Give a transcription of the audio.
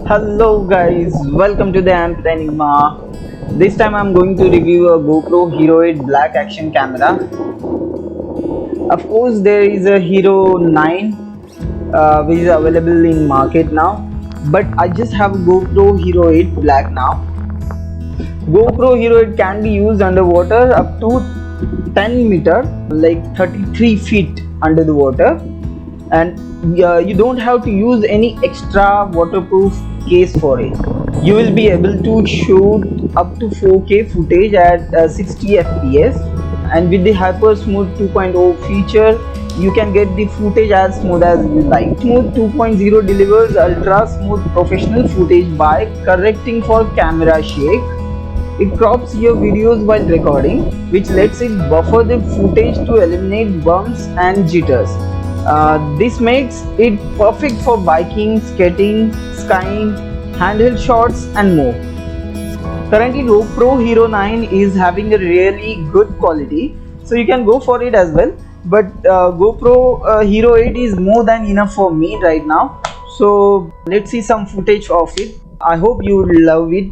Hello guys, welcome to the Enigma. This time I'm going to review a GoPro Hero 8 Black Action Camera. Of course there is a Hero 9 which is available in market now, but I just have a GoPro Hero 8 Black now. GoPro Hero 8 can be used underwater up to 10 meter, like 33 feet under the water, and you don't have to use any extra waterproof case for it. You will be able to shoot up to 4K footage at 60 fps, and with the Hypersmooth 2.0 feature you can get the footage as smooth as you like. Smooth 2.0 delivers ultra smooth professional footage by correcting for camera shake. It crops your videos while recording, which lets it buffer the footage to eliminate bumps and jitters. This makes it perfect for biking, skating, skiing, handheld shots and more. Currently GoPro Hero 9 is having a really good quality, so you can go for it as well. But GoPro Hero 8 is more than enough for me right now. So let's see some footage of it. I hope you love it.